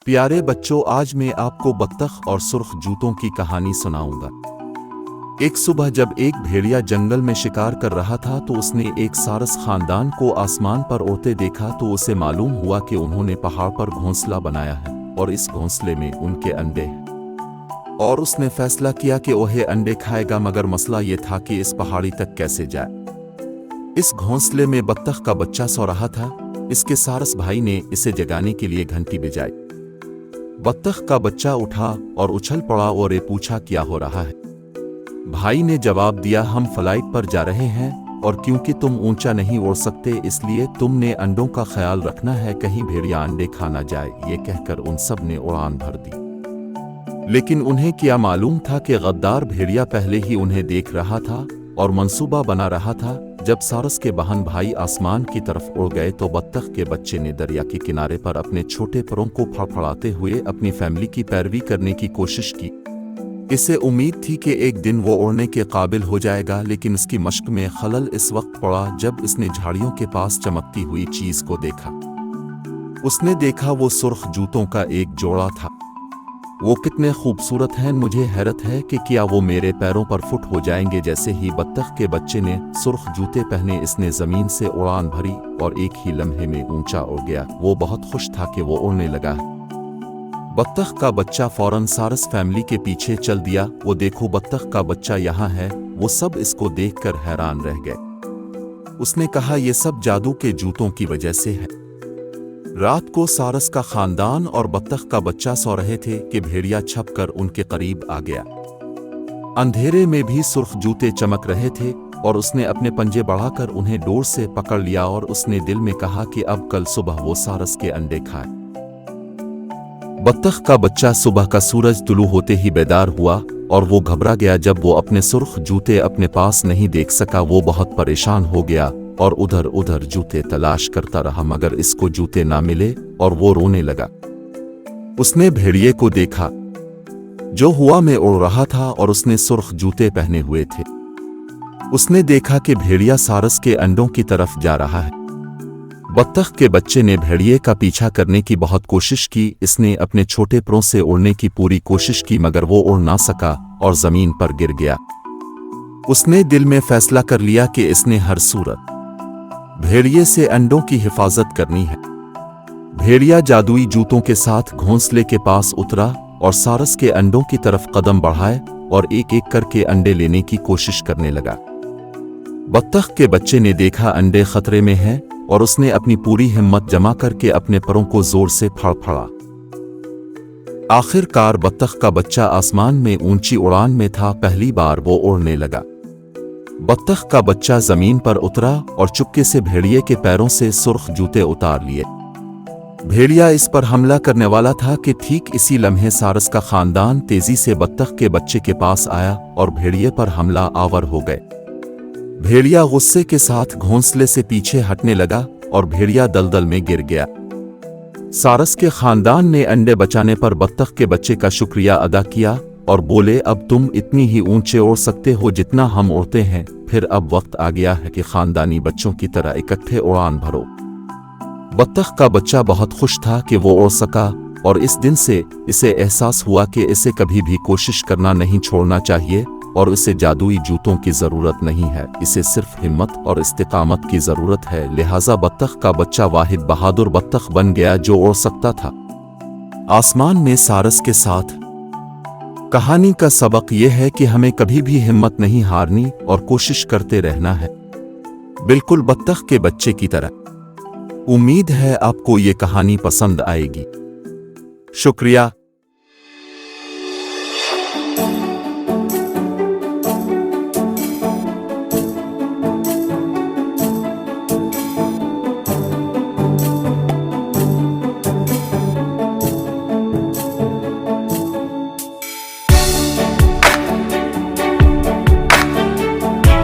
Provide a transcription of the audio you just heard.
प्यारे बच्चों, आज मैं आपको बत्तख और सुर्ख जूतों की कहानी सुनाऊंगा। एक सुबह जब एक भेड़िया जंगल में शिकार कर रहा था तो उसने एक सारस खानदान को आसमान पर उड़ते देखा। तो उसे मालूम हुआ कि उन्होंने पहाड़ पर घोंसला बनाया है और इस घोंसले में उनके अंडे हैं। और उसने फैसला किया कि वह अंडे खाएगा, मगर मसला ये था कि इस पहाड़ी तक कैसे जाए। इस घोंसले में बत्तख का बच्चा सो रहा था। इसके सारस भाई ने इसे जगाने के लिए घंटी बजाई। बत्तख का बच्चा उठा और उछल पड़ा और पूछा, क्या हो रहा है? भाई ने जवाब दिया, हम फ्लाइट पर जा रहे हैं और क्योंकि तुम ऊंचा नहीं उड़ सकते इसलिए तुमने अंडों का ख्याल रखना है, कहीं भेड़िया अंडे खा ना जाए। ये कहकर उन सब ने उड़ान भर दी। लेकिन उन्हें क्या मालूम था कि गद्दार भेड़िया पहले ही उन्हें देख रहा था और मंसूबा बना रहा था। जब सारस के बहन भाई आसमान की तरफ उड़ गए तो बत्तख के बच्चे ने दरिया के किनारे पर अपने छोटे परों को फड़फड़ाते हुए अपनी फैमिली की पैरवी करने की कोशिश की। इसे उम्मीद थी कि एक दिन वो उड़ने के काबिल हो जाएगा, लेकिन उसकी मश्क में खलल इस वक्त पड़ा जब इसने झाड़ियों के पास चमकती हुई चीज को देखा। उसने देखा वो सुर्ख जूतों का एक जोड़ा था। वो कितने खूबसूरत हैं, मुझे हैरत है कि क्या वो मेरे पैरों पर फुट हो जाएंगे। जैसे ही बत्तख के बच्चे ने सुर्ख जूते पहने इसने जमीन से उड़ान भरी और एक ही लम्हे में ऊंचा उड़ गया। वो बहुत खुश था कि वो उड़ने लगा। बत्तख का बच्चा फौरन सारस फैमिली के पीछे चल दिया। वो देखो, बत्तख का बच्चा यहाँ है। वो सब इसको देखकर हैरान रह गए। उसने कहा, ये सब जादू के जूतों की वजह से है। रात को सारस का खानदान और बत्तख का बच्चा सो रहे थे कि भेड़िया छपकर उनके करीब आ गया। अंधेरे में भी सुर्ख जूते चमक रहे थे और उसने अपने पंजे बढ़ाकर उन्हें डोर से पकड़ लिया और उसने दिल में कहा कि अब कल सुबह वो सारस के अंडे खाए। बत्तख का बच्चा सुबह का सूरज तुलू होते ही बेदार हुआ और वो घबरा गया जब वो अपने सुर्ख जूते अपने पास नहीं देख सका। वो बहुत परेशान हो गया और उधर उधर जूते तलाश करता रहा, मगर इसको जूते ना मिले और वो रोने लगा। उसने भेड़िए को देखा जो हवा में उड़ रहा था और उसने सुर्ख जूते पहने हुए थे। उसने देखा कि भेड़िया सारस के अंडों की तरफ जा रहा है। बत्तख के बच्चे ने भेड़िए का पीछा करने की बहुत कोशिश की। इसने अपने छोटे परों से उड़ने की पूरी कोशिश की, मगर वो उड़ ना सका और जमीन पर गिर गया। उसने दिल में फैसला कर लिया कि इसने हर सूरत भेड़िए से अंडों की हिफाजत करनी है। भेड़िया जादुई जूतों के साथ घोंसले के पास उतरा और सारस के अंडों की तरफ कदम बढ़ाए और एक एक करके अंडे लेने की कोशिश करने लगा। बत्तख के बच्चे ने देखा अंडे खतरे में हैं और उसने अपनी पूरी हिम्मत जमा करके अपने परों को जोर से फड़फड़ा। आखिरकार बत्तख का बच्चा आसमान में ऊंची उड़ान में था। पहली बार वो उड़ने लगा। बत्तख का बच्चा जमीन पर उतरा और चुपके से भेड़िए के पैरों से सुर्ख जूते उतार लिए। भेड़िया इस पर हमला करने वाला था कि ठीक इसी लम्हे सारस का खानदान तेजी से बत्तख के बच्चे के पास आया और भेड़िए पर हमला आवर हो गए। भेड़िया गुस्से के साथ घोंसले से पीछे हटने लगा और भेड़िया दलदल में गिर गया। सारस के खानदान ने अंडे बचाने पर बत्तख के बच्चे का शुक्रिया अदा किया और बोले, अब तुम इतनी ही ऊंचे उड़ सकते हो जितना हम उड़ते हैं। फिर अब वक्त आ गया है कि खानदानी बच्चों की तरह इकट्ठे उड़ान भरो। बत्तख का बच्चा बहुत खुश था कि वो उड़ सका और इस दिन से इसे एहसास हुआ कि इसे कभी भी कोशिश करना नहीं छोड़ना चाहिए और इसे जादुई जूतों की जरूरत नहीं है, इसे सिर्फ हिम्मत और इस्तिकामत की जरूरत है। लिहाजा बत्तख का बच्चा वाहिद बहादुर बत्तख बन गया जो उड़ सकता था आसमान में सारस के साथ। कहानी का सबक यह है कि हमें कभी भी हिम्मत नहीं हारनी और कोशिश करते रहना है, बिल्कुल बत्तख के बच्चे की तरह। उम्मीद है आपको ये कहानी पसंद आएगी। शुक्रिया।